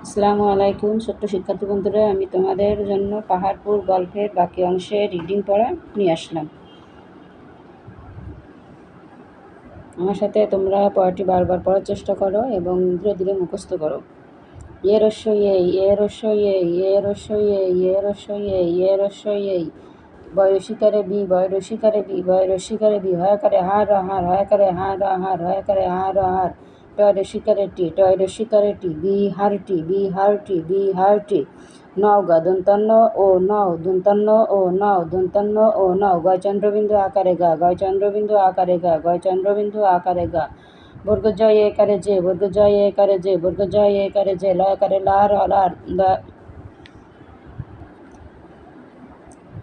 আসসালামু আলাইকুম ছোট্ট শিক্ষার্থী বন্ধুরা, আমি তোমাদের জন্য পাহাড়পুর গল্পের বাকি অংশে রিডিং পড়া নিয়ে আসলাম। আমার সাথে তোমরা পড়াটি বারবার পড়ার চেষ্টা করো এবং ধীরে ধীরে মুখস্থ করো। এ রস্যই এই, এ রস্যই এই, এ রস্যই এই, এ রস্যই এই, এ রস্যই এই। বয়সিকারে বি, বয়রসিকারে বি, বয়রসিকারে বি, হয়াকারে হার হার, হয়াকারে হার হার, হয়াকারে হার হার। টয়রসিকারে টি, টয়রসিকারে টি, বিহারটি, বিহারটি, বিহারটি। নওগা দন্তান্ন ও নও, দন্তান্ন ও নও, দন্তান্ন ও নও। গয়চন্দ্রবিন্দু আকারে গা, গয়চন্দ্রবিন্দু আকারে গা, গয়চন্দ্রবিন্দু আকারে গা। বর্গজয় একারে যে, বর্গজয় একারে যে, বর্গজয় একারে যে। লয়কারে লার লার,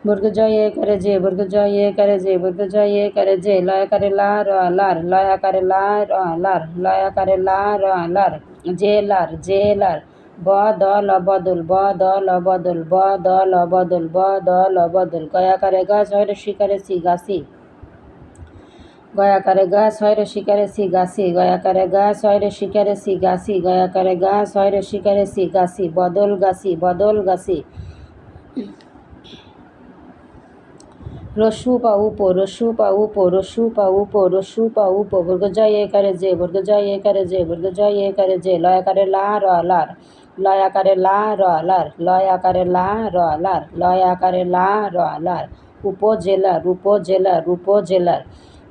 বর্গজয় একারে যে, বর্গজয় একারে যে, বর্গজয় একারে যে। লয়াকারে লা র লার, লয়াকারে লা র লার, লয়াকারে লা র লার। যে লার, যে লার। ব দ ল বদল, ব দ ল বদল, ব দ ল বদল, ব দ ল বদল। গয়াকারে গা, ছয় শিকারে সি, গাছি। গয়াকারে গা, ছয় শিকারে সি, গাছি। গয়াকারে গা, ছয় শিকারে সি, গাছি। গয়াকারে গা, ছয় শিকারে সি, গাছি। বদল গাছি, বদল গাছি। রস্যু পা উপ, রস্যু পা উপ, রস্যু পা উপ, রস্যু পা উপ। বর্গজয় একারে যে, বর্গজয় একারে যে, বর্গজয় একারে যে। লয়াকারে লা র লার, লয়াকারে লা র লার, লয়াকারে লা র লার, লয়াকারে লা র লার। উপজেলার, উপজেলার, উপজেলার।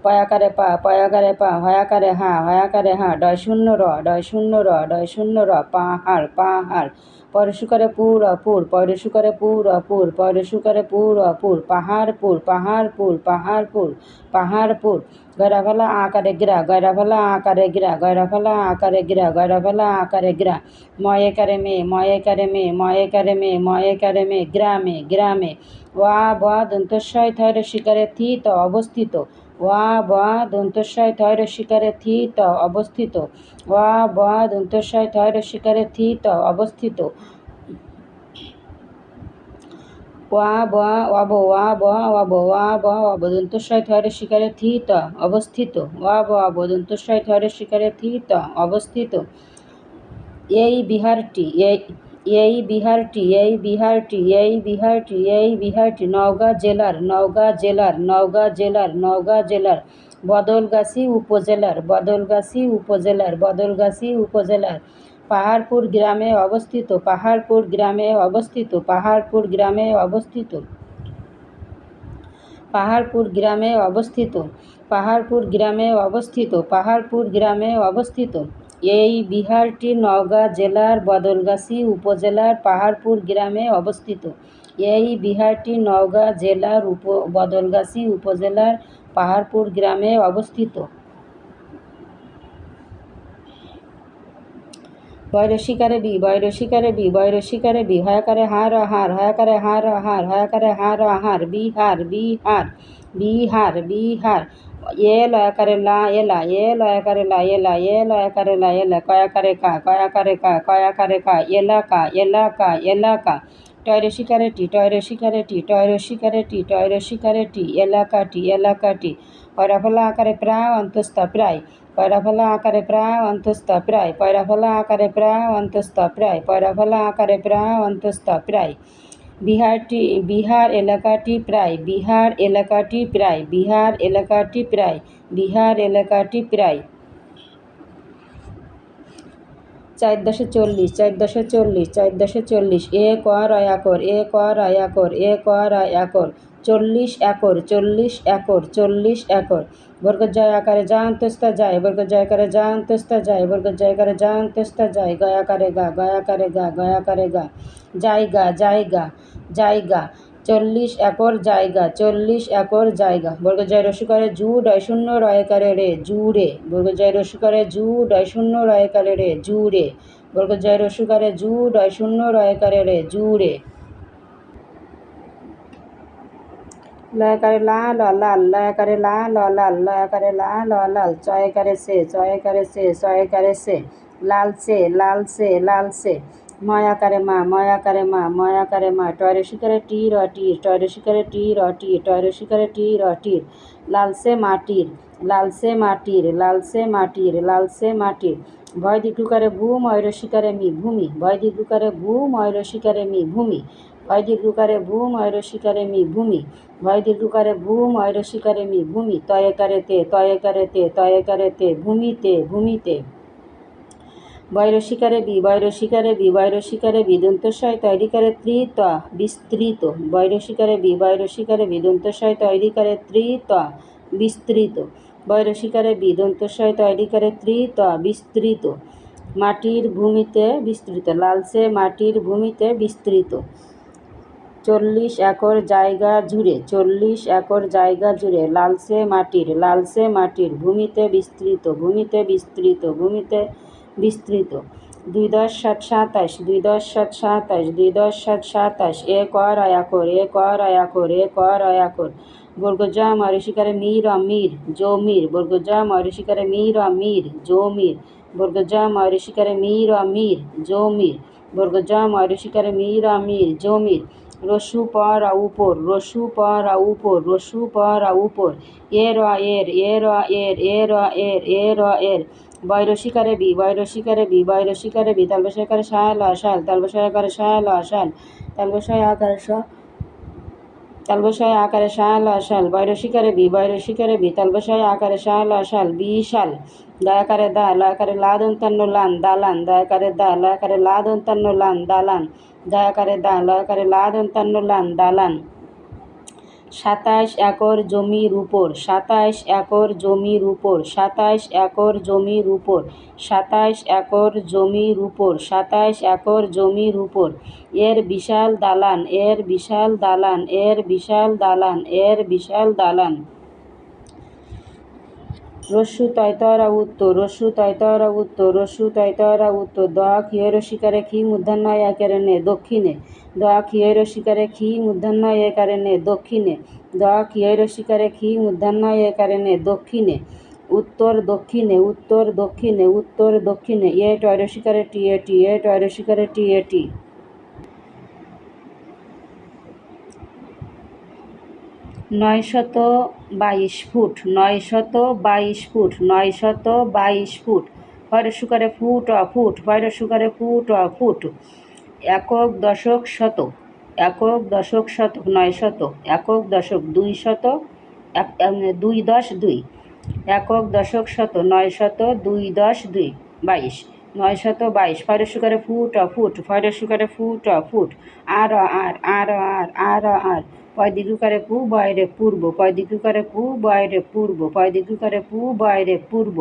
পয়াকারে পা, পয়াকারে পা, হয়াকারে হা, হয়াকারে হা। ডয় শূন্য র, ডয় শূন্য র, ডয় শূন্য র। পাহাড়, পাহাড়। পরশুকারে পুর অপুর, পরশুকারে পুর অপুর, পরশুকারে পুর অপুর। পাহাড়পুর, পাহাড়পুর, পাহাড়পুর, পাহাড়পুর। গয়রাফালা আকারে গ্রা, গয়রাফালা আকারে গ্রা, গয়রাফালা আকারে গ্রা, গয়রাফালা আকারে গ্রা। ময়েকারে মে, ময়েকারে মে, ময়েকারে মে, ময়েকারে মে। গ্রামে, গ্রামে। ওয়া বা দন্তস্বয় থয়ের শিকারে থিত অবস্থিত, ওয়া বা দন্তস্বয় থয়ের শিকারে থিত অবস্থিত, ওয়া বা দন্তস্বয় থয়ের শিকারে থিত অবস্থিত। ওয়া বা ওয়াব, ওয়া বা ওয়াব, ওয়া বা ওয়াব দন্তস্বয় থয়ের শিকারে থিত অবস্থিত, ওয়া বা ওয়াব দন্তস্বয় থয়ের শিকারে থিত অবস্থিত। এই বিহারটি, এই বিহারটি, এই বিহারটি, এই বিহারটি, এই বিহারটি। নওগাঁ জেলার, নওগাঁ জেলার, নওগাঁ জেলার, নওগাঁ জেলার। বদলগাছি উপজেলার, বদলগাছি উপজেলার, বদলগাছি উপজেলার। পাহাড়পুর গ্রামে অবস্থিত, পাহাড়পুর গ্রামে অবস্থিত, পাহাড়পুর গ্রামে অবস্থিত, পাহাড়পুর গ্রামে অবস্থিত, পাহাড়পুর গ্রামে অবস্থিত, পাহাড়পুর গ্রামে অবস্থিত। এই বিহারটি নওগাঁ জেলার বদলগাছি উপজেলার পাহাড়পুর গ্রামে অবস্থিত। এই বিহারটি নওগাঁ জেলার বদলগাছি উপজেলার পাহাড়পুর গ্রামে অবস্থিত। বয়রসিকারে বি, বয়রসিকারে বি, বয়রসিকারে বি। হয়াকারে হার হার, হয়াকারে হার হার, হয়াকারে হার হার। বিহার, বিহার, বিহার, বিহার। এ লয়াকারে লা এলা, এ লয়াকারে লা এলা, এ লয়াকারে লা এলা। কয়াকারে কা, কয়াকারে কা, কয়াকারে কা। এলাকা, এলাকা, এলাকা। টয়রসিকারে টি, টয়রসিকারে টি, টয়রসিকারে টি, টয়রসিকারে টি। এলাকাটি, এলাকাটি। পয়রাফলা আকারে প্রায় অন্তস্থ প্রায়, পয়রাফলা আকারে প্রায় অন্তস্থ প্রায়, পয়রাফলা আকারে প্রায় অন্তস্থ প্রায়, পয়রাফলা আকারে প্রায় অন্তস্থ প্রায়। বিহারটি, বিহার এলাকাটি প্রায়, বিহার এলাকাটি প্রায়, বিহার এলাকাটি প্রায়, বিহার এলাকাটি প্রায়। 4-40, 4-40, 4-40। এ ক রয়াকর, এ ক রয়াকর, এ ক রয়াকর। 40 একর, 40 একর, 40 একর। বর্গজয় আকারে যা অন্তস্থা যায়, বর্গজয় আকারে যা অন্তস্থা যায়, বর্গজয় আকারে যা অন্তস্থা যায়। গয়াকারে গা, গয়াকারে গা, গয়াকারে গা। জায়গা, জায়গা, জায়গা। 40 একর জায়গা, 40 একর জায়গা। বর্গজয় রসুকারে জু ডয় শূন্য রয়কারে রে, জুড়ে। বর্গজয় রসুকারে জু ডয় শূন্য রয়কারে রে, জুড়ে। বর্গজয় রসুকারে জু ডয় শূন্য রয়কারে রে, জুড়ে। লয়াকারে লা ল লাল, লয়াকারে লা ল লাল, লয়াকারে লা ল লাল। চয়কারে সে, চয়কারে সে, চয়কারে সে। লালসে, লালসে, লালসে। ময়াকারে মা, ময়াকারে মা, ময়াকারে মা। টয়রসিকারে টি র টির, টয়রসিকারে টি র টির, টয়রসিকারে টি র টির। লালসে মাটির, লালসে মাটির, লালসে মাটির, লালসে মাটির। ভয় দীর্ঘকারে ভূ ময়ূরশিকারে মি ভূমি, ভয় দীর্ঘকারে ভূ ময়ূরশিকারে মি ভূমি, ভয় দীর্ঘকারে ভূ ময়ূরশিকারে মি ভূমি, ভয় দীর্ঘকারে ভূ ময়ূরশিকারে মি ভূমি, তয়েকারে তে তয়েকারে তে তয়েকারে তে ভূমিতে ভূমিতে, বৈরশিকারে বি বৈরশিকারে বি বৈরশিকারে বিদন্তস্বয় তৈরিকারে ত্রিত বিস্তৃত, বৈরশিকারে বি বৈরশিকারে বিদন্তস্বয় তৈরিকারে ত্রিত বিস্তৃত, বৈরশিকারে বিদন্তস্বয় তৈরিকারে ত্রিত বিস্তৃত, মাটির ভূমিতে বিস্তৃত, লালসে মাটির ভূমিতে বিস্তৃত, 40 একর জায়গা জুড়ে 40 একর জায়গা জুড়ে, লালসে মাটির ভূমিতে বিস্তৃত ভূমিতে বিস্তৃত ভূমিতে বিস্তৃত, 2-7 27 2-7 27 2-7 27 acre acre acre acre acre acre, বর্গজা ময়ূরশিকারে মির মির জমির, বর্গজা ময়ূরশিকারে মির মির জমির, বর্গজা ময়ূরশিকারে মির মির জমির, বর্গজা ময়ূরশিকারে মির মির জমির, রসু পর উপর রসু পর উপর রসু পর উপর, এর এর এর এর এর এর এর এর, বৈরশিকারে বি বৈরশিকারে বি বৈরশিকারে বি, তালবসায়কারে শাল শাল তালবসায়কারে শাল শাল তালবসায় আকারে স তালবসায় আকারে শাল শাল, বৈরশিকারে বি বৈরশিকারে বি তালবসায় আকারে শাল শাল বিশাল, দয়াকারে দা লয়াকারে লাদন্তান্ন লান দালান, দয়াকারে দা লয়াকারে লাদন্তান্ন লান দালান, দয়াকারে দা লয়াকারে লাদন্তান্ন লান দালান, 27 একর জমির উপর 27 একর জমির উপর 27 একর জমির উপর 27 একর জমির উপর 27 একর জমির উপর, এর বিশাল দালান এর বিশাল দালান এর বিশাল দালান এর বিশাল দালান, রস্যু তয়তরা উত্তর রস্যু তয়তরা উত্তর রস্যু তয়তরা উত্তর, দ ক্ষিয়রশিকারে খি মূর্ধন্য একারে নে দক্ষিণে, দ ক্ষিয়রশিকারে খি মূর্ধন্য একারে নে দক্ষিণে, দ ক্ষিয়রশিকারে খি মূর্ধন্য একারে নে দক্ষিণে, উত্তর দক্ষিণে উত্তর দক্ষিণে উত্তর দক্ষিণে, এ টয়রশিকারে টি এটি এ টয়রশিকারে টি এটি, 922 ফুট 922 ফুট 922 ফুট, ফয়রসুকারে ফুট ফুট ফয়রসুকারে ফুট ফুট, একক দশক শতক একক দশক শতক 900, একক দশক 200 2-10-2, একক দশক শত 900 2-10-2 22 922, ফয়রসুকারে ফুট ফুট ফয়রসুকারে ফুট ফুট, আর আর আর আর আর আর, পয় দীর্ঘকারে পু বয়রে পূর্ব পয় দীর্ঘকারে পু বয়রে পূর্ব পয় দীর্ঘকারে পু বয়রে পূর্ব,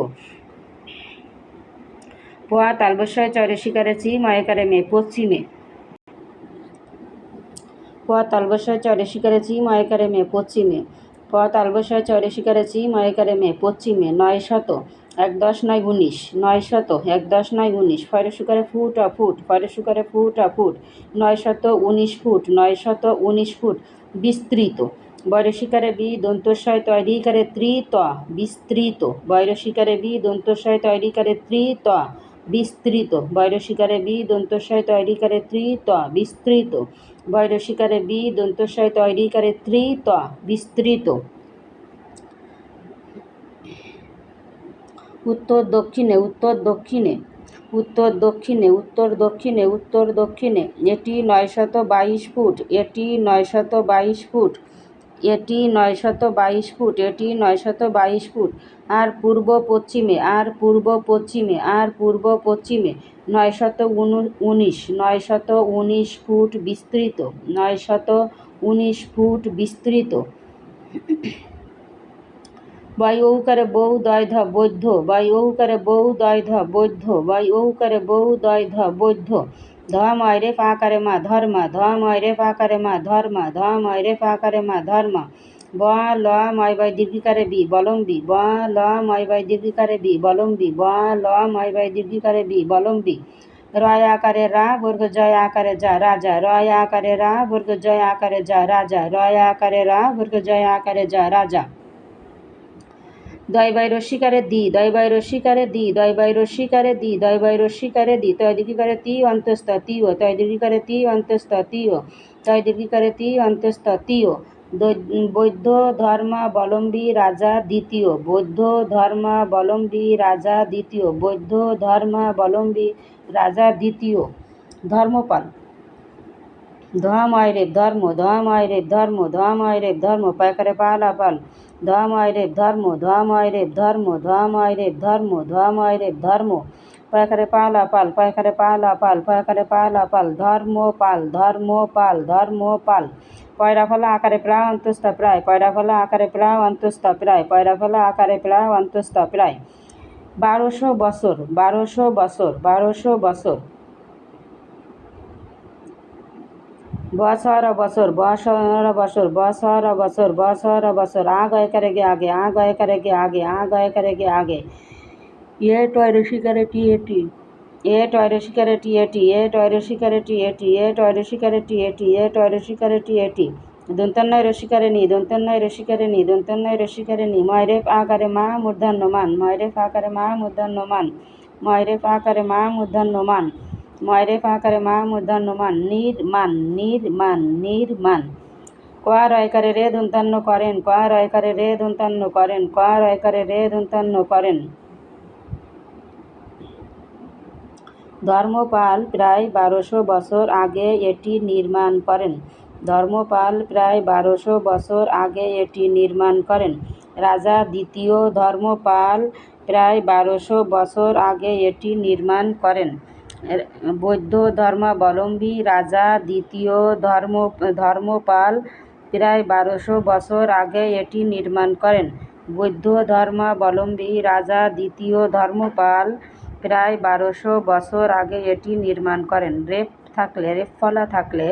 পোয়া তালবস্বয় চয়রশিকারে চি ময়কারে মে পশ্চিমে, পোয়া তালবস্বয় চয়রশিকারে চি ময়কারে মে পশ্চিমে, পোয়া তালবস্বয় চয়রশিকারে চি ময়কারে মে পশ্চিমে, 900 1-10-9-19 900 1-10-9-19, ফয়রসুকারে ফুট ফুট ফয়রসুকারে ফুট ফুট, 919 ফুট 919 ফুট, বিস্তৃত, বৈরশিকারে বি দন্তস্বয় তৈরিকারে ত্রিত বিস্তৃত, বৈরশিকারে বি দন্তস্বয় তৈরিকারে ত্রিত বিস্তৃত, বৈরশিকারে বি দন্তস্বয় তৈরিকারে ত্রিত বিস্তৃত, বৈরশিকারে বি দন্তস্বয় তৈরিকারে ত্রিত বিস্তৃত, উত্তর দক্ষিণে উত্তর দক্ষিণে উত্তর দক্ষিণে উত্তর দক্ষিণে উত্তর দক্ষিণে, এটি 922 ফুট এটি 922 ফুট এটি 922 ফুট এটি 922 ফুট, আর পূর্ব পশ্চিমে আর পূর্ব পশ্চিমে আর পূর্ব পশ্চিমে, 919 919 ফুট বিস্তৃত 919 ফুট বিস্তৃত, বাই ঔকারে বৌ দয় ধ বৌদ্ধ বাই ঔকারে বৌ দয় ধ বৌদ্ধ বাই ঔকারে বৌ দয় ধ বৌদ্ধ, ধ ময়রে পাকারে মা ধর্মা ধ ময়রে পাকারে মা ধর্মা ধ ময়রে পাকারে মা ধর্মা, ব ল ময় বাই দীর্ঘিকারে বি বলম্বী ব ল ময় বাই দীর্ঘিকারে বি বলম্বী ব ল ময় বাই দীর্ঘিকারে বি বলম্বী, রয় আকারে রা বর্গ জয় আকারে যা রাজা রয় আকারে রা বর্গ জয় আকারে যা রাজা রয় আকারে রা বর্গ জয় আকারে যা রাজা, দয় বাই রস্যিকারে দি দয় বাই রস্যিকারে দি দয় বাই রস্যিকারে দি দয় বাই রস্যিকারে দি, তয় দীর্ঘিকারে তি অন্তস্থ তিও তয় দীর্ঘিকারে তি অন্তস্থ তিও তয় দীর্ঘিকারে তি অন্তস্থ তিও, বৌদ্ধ ধর্মাবলম্বী রাজা দ্বিতীয়। বৌদ্ধ ধর্মাবলম্বী রাজা দ্বিতীয়। বৌদ্ধ ধর্মাবলম্বী রাজা দ্বিতীয়। ধর্মপাল। ধর্ময়রেব ধর্ম। ধর্ময়রেব ধর্ম। ধর্ময়রেব ধর্ম। পায়কারে পালা পাল। ধর্ময়রেব ধর্ম। ধর্ময়রেব ধর্ম। ধর্ময়রেব ধর্ম। ধর্ময়রেব ধর্ম। পায়কারে পালা পাল। পায়কারে পালা পাল। পায়কারে পালা পাল। ধর্মপাল। ধর্মপাল। ধর্মপাল। পয়রা ফলা আকারে প্রায় অন্তস্থ প্রায়। পয়রা ফলা আকারে প্রায় অন্তস্থ প্রায়। পয়রা ফলা আকারে প্রায় অন্তস্থ প্রায়। 1200 বছর। 1200 বছর। 1200 বছর। বছর বছর। বছর বছর। বছর বছর। বছর বছর। আ গয়ে করেগে আগে। আ গয়ে করেগে আগে। আ গয়ে করেগে আগে। এ টয়রে শিকারে টি এটি। এ টয়রে শিকারে টি এটি। এ টয়রে শিকারে টি এটি। এ টয়রে শিকারে টি এটি। এ টয়রে শিকারে টি এটি। দন্তন্নয় রসিকারে নি। দন্তন্নয় রসিকারে নি। দন্তন্নয় রসিকারে নি। ময়রে আকারে মা মূর্ধন্য মান। ময়রে আকারে মা মূর্ধন্য মান। ময়রে আকারে মা মূর্ধন্য মান। ময়রে আকারে মা মূর্ধন্য মান। নির্মাণ। নির্মাণ। নির্মাণ। কোয়া রয়কারে রে দন্তান্ন করেন। কোয়া রয়কারে রে দন্তান্ন করেন। কোয়া রয়কারে রে দন্তান্ন করেন। ধর্মপাল প্রায় 1200 বছর আগে এটি নির্মাণ করেন। ধর্মপাল প্রায় 1200 বছর আগে এটি নির্মাণ করেন। রাজা দ্বিতীয় ধর্মপাল প্রায় 1200 বছর আগে এটি নির্মাণ করেন। বৌদ্ধ ধর্মাবলম্বী রাজা দ্বিতীয় ধর্মপাল প্রায় 1200 বছর আগে এটি নির্মাণ করেন। বৌদ্ধ ধর্মাবলম্বী রাজা দ্বিতীয় ধর্মপাল প্রায় 1200 বছর আগে এটি নির্মাণ করেন। রেফলা থাকলে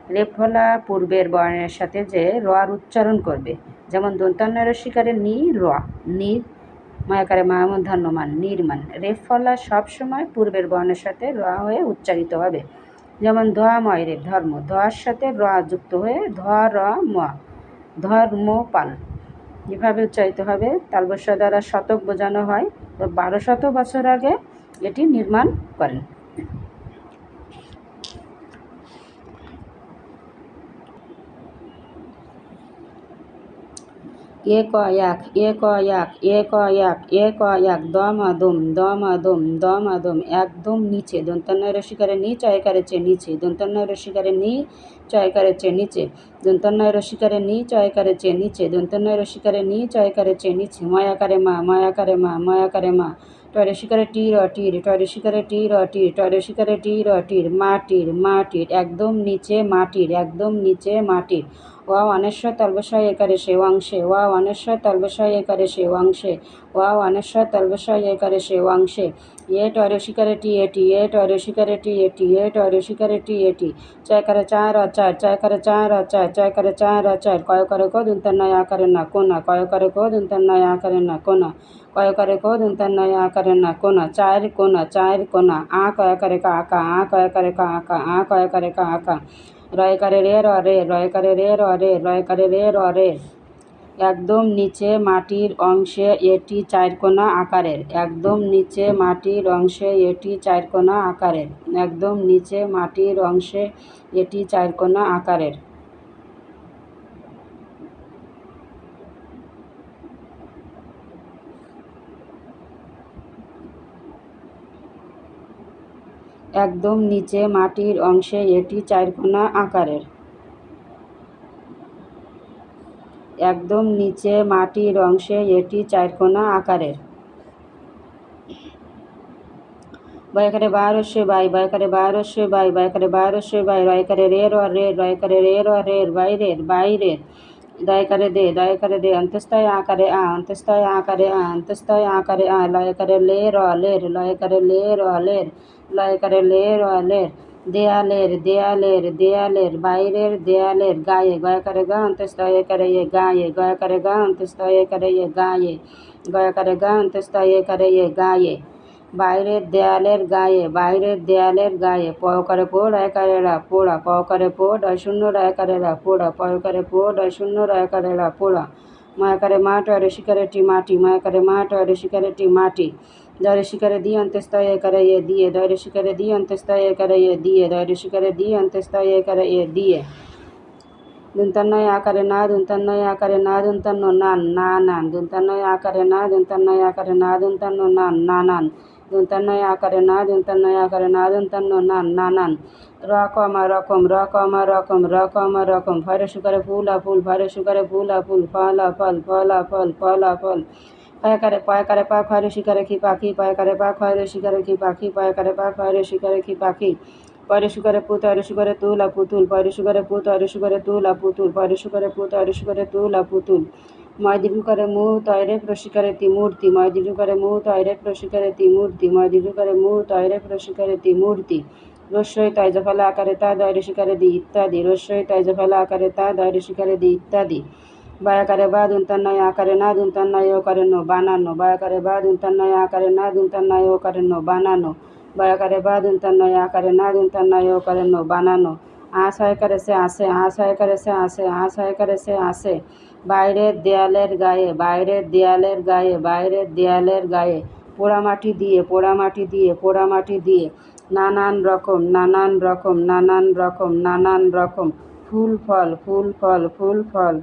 রেফলা পূর্বের বর্ণের সাথে যে র উচ্চারণ করবে, যেমন দন্তান্ন রসিকারে নি র। নি মায়াকারে মামূর্ধন্য মান। নির্মাণ। রেফলা সবসময় পূর্বের বর্ণের সাথে র হয়ে উচ্চারিত হবে, যেমন ধর্ময়রেব ধর্ম। ধর সাথে র যুক্ত হয়ে ধর্ম। ধর্মপাল। এভাবে উচ্চারিত হবে। তালবস্য দ্বারা শতক বোঝানো হয়। তো 1200 বছর আগে এটি নির্মাণ করেন। এক এক। এক এক। এক এক। এক এক। দম আদম। দম আদম। দম আদম। একদম নিচে। দন্তান্ন রসিকারে নি চয়কারে চে নিচে। দন্তান্ন রসিকারে নি চয়কারে চে নিচে। দন্তান্ন রসিকারে নি চয়কারে চে নিচে। দন্তান্ন রসিকারে নি চয়কারে চে নিচে। ময়াকারে মা। ময়াকারে মা। ময়াকারে মা। টয়রে শিকারে টি র টির। টয়রে শিকারে টি র টির। টয়রে শিকারে টি র টির। মাটির। মাটির। একদম নিচে মাটির। একদম নিচে মাটির। ওয়া অনেশ্বর তলবসায় একারে সে অংশে। ওয়া অনেশ্বর তলবসায় একারে সে অংশে। ওয়া অনেশ্বর তলবসায় একারে সে অংশে। এ টয়রে শিকারে টি এটি। এ টয়রে শিকারে টি এটি। এ টয়রে শিকারে টি এটি। চয়কারে চার অচার। চয়কারে চার অচার। চয়কারে চার অচার। কয়কারে কো দন্তান্নয় আকারে না কোনা। কয়কারে কো দন্তান্নয় আকারে না কোনা। কয়কারে কো দন্তান্নয় আকারে না কোনা। চার কোনা। চার কোনা। আ কয়কারে কা আকা। আ কয়কারে কা আকা। আ কয়কারে কা আকা। রয়কারে রে র রে। রয়কারে রে র রে। রয়কারে রে র রে। একদম নিচে মাটির অংশে এটি চারকোনা আকারের। একদম নিচে মাটির অংশে এটি চারকোনা আকারের। একদম নিচে মাটির অংশে এটি চারকোনা আকারের। একদম নিচে মাটির অংশে এটি চারকোনা আকারের। একদম নিচে মাটির অংশে এটি চারকোনা আকারের। বয়কারে 1200 বাই। বয়কারে 1200 বাই। বয়কারে 1200 বাই। রয়কারে রে র রে। রয়কারে রে র রে। বাইরের। বাইরের। দয়কারে দে। দয়কারে দে। অন্তস্তয় আকারে আ। অন্তস্তয় আকারে আ। অন্তস্তয় আকারে আ। লয়কারে লে র লের। লয়কারে লে র লের। লয়কারে লে র লের। দেয়ালের। দেয়ালের। দেয়ালের। বাইরের দেয়ালের। গায়ে। গয়কারে গা। অন্তস্তয় একারে এ গায়ে। গয়কারে গা। অন্তস্তয় একারে এ গায়ে। গয়কারে গা। অন্তস্তয় একারে এ গায়ে। বাইরের দেয়ালের গায়ে। বাইরের দেয়ালের গায়ে। পয়কারে পো রয়কারে রা পোড়া। পয়কারে পো ডয় শূন্য রয়কারে রা পোড়া। পয়কারে পো ডয় শূন্য রয়কারে রা পোড়া। ময়কারে মা টয়রে শিকারে টি মাটি। ময়কারে মা টয়রে শিকারে টি মাটি। দয়রে শিকারে দি অন্তস্তয় একারে এ দিয়ে। দয়রে শিকারে দি অন্তস্তয় একারে এ দিয়ে। দয়রে শিকারে দি অন্তস্তয় একারে এ দিয়ে। দন্তান্নয় আকারে না, দন্তান্নয় আকারে না, দন্তান্ন নান, না নান, দন্তান্নয় আকারে না, দন্তান্নয় আকারে না, দন্তান্ন নান, না নান, দন্তান্নয় আকারে না, দন্তান্নয় আকারে না, দন্তান্ন নান, না নান। রকমা রকম, রকমা রকম, রকমা রকম, ফরে সুকারে ফুলা ফুল, ফরে সুকারে ফুলা ফুল, ফলা ফল, ফলা ফল, ফলা ফল। পায়কারে পায়কারে পা খয়রে শিকারে কি পাখি, পায়কারে পা খয়রে শিকারে কি পাখি, পায়কারে পা খয়রে শিকারে কি পাখি। পরে সুকারে পুত, অরে সুকারে তুলা পুতুল, পরে সুকারে পুত, অরে সুকারে তুলা পুতুল, পরে সুকারে পুত, অরে সুকারে তুলা পুতুল। ময়দিরু করে মু তয়রে প্রশিকারে তি মূর্তি, ময়দিরু করে মু তয়রে প্রশিকারে তি মূর্তি, ময়দিরু করে মু তয়রে প্রশিকারে তি মূর্তি। রস্যই তয়জা ফলা আকারে তা দয়রে শিকারে দি ইত্যাদি, রস্যই তয়জা ফলা আকারে তা দয়রে শিকারে দি ইত্যাদি। বায়াকারে বা দুন্তান্নয় আকারে না, দুন্তান্নয় ও করে নো বানানো, বায়াকারে বা দুন্তান্নয় আকারে না, দুন্তান্নয় ও করে নো বানানো, বায়াকারে বা দুন্তান্নয় আকারে না, দুন্তান্নয় ও করে নো বানানো। আশ হয় করে সে আসে, আশ হয় করে সে আসে, আশ হয় করে সে আসে। বাইরের দেয়ালের গায়ে, বাইরের দেয়ালের গায়ে, বাইরের দেয়ালের গায়ে, পোড়ামাটি দিয়ে, পোড়ামাটি দিয়ে, পোড়ামাটি দিয়ে। নানান রকম, নানান রকম, নানান রকম, নানান রকম। ফুল ফল, ফুল ফল, ফুল ফল।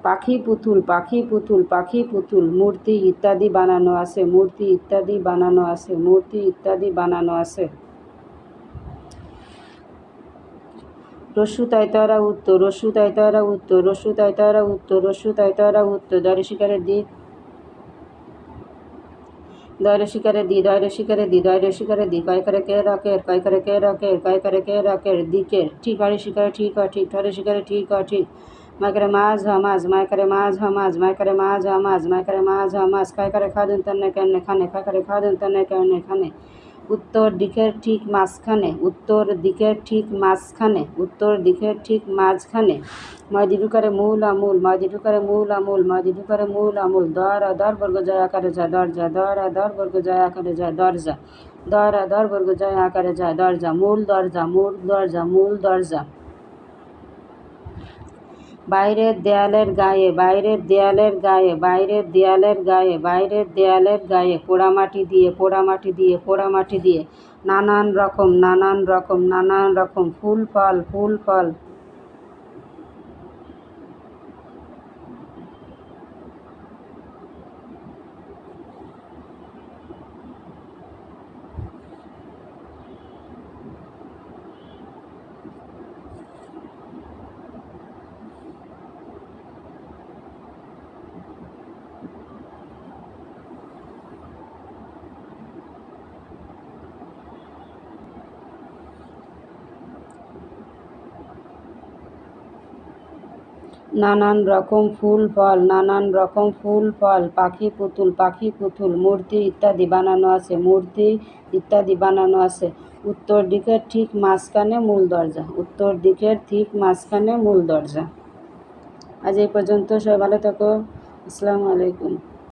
পাখি পুতুল, পাখি পুতুল, পাখি পুতুল। মূর্তি ইত্যাদি বানানো আছে, মূর্তি ইত্যাদি বানানো আছে, মূর্তি ইত্যাদি বানানো আছে। রস্যু তয়তরা উত্তর, রস্যু তয়তরা উত্তর, রস্যু তয়তরা উত্তর, রস্যু তয়তরা উত্তর। দয়রে শিকারের দিক, দয়রে শিকারে দি, দয়রে শিকারে দি, দয়রে শিকারে দি। কয় করে কে রকের, কয় করে কে রকের, কয় করে কে রকের দিকের। ঠিক হরে শিকারে ঠিক হয় ঠিক, ঠরে শিকারে ঠিক হয় ঠিক। মাইকারে মাছ হামাজ, মাইকারে মাছ হামাজ, মাইকারে মাছ হামাজ, মাইকারে মাছ হামাজ। কয় করে খাদুন তন্নে কেমনে খানে, কয় করে খাদুন তন্নে কেমনে খানে। উত্তর দিকের ঠিক মাঝখানে, উত্তর দিকের ঠিক মাঝখানে, উত্তর দিকের ঠিক মাঝখানে। ময়দিরু করে মূল আমূল, ময়দিরু করে মূল আমূল, ময়দিরু করে মূল আমূল। দর দর বর্গ জয় আকারে যায় দরজা, দর দর বর্গ জয় আকারে যায় দরজা, দর দর বর্গ জয় আকারে যায় দরজা। মূল দরজা, মূল দরজা, মূল দরজা। বাইরের দেয়ালের গায়ে, বাইরের দেয়ালের গায়ে, বাইরের দেয়ালের গায়ে, বাইরের দেয়ালের গায়ে। পোড়ামাটি দিয়ে, পোড়ামাটি দিয়ে, পোড়ামাটি দিয়ে। নানান রকম, নানান রকম, নানান রকম। ফুল ফল, ফুল ফল। নানান রকম ফুল ফল, নানান রকম ফুল ফল। পাখি পুতুল, পাখি পুতুল। মূর্তি ইত্যাদি বানানো আছে, মূর্তি ইত্যাদি বানানো আছে। উত্তর দিকের ঠিক মাঝখানে মূল দরজা, উত্তর দিকের ঠিক মাঝখানে মূল দরজা। আজ এই পর্যন্ত, সবাই ভালো থাকো। আসসালামু আলাইকুম।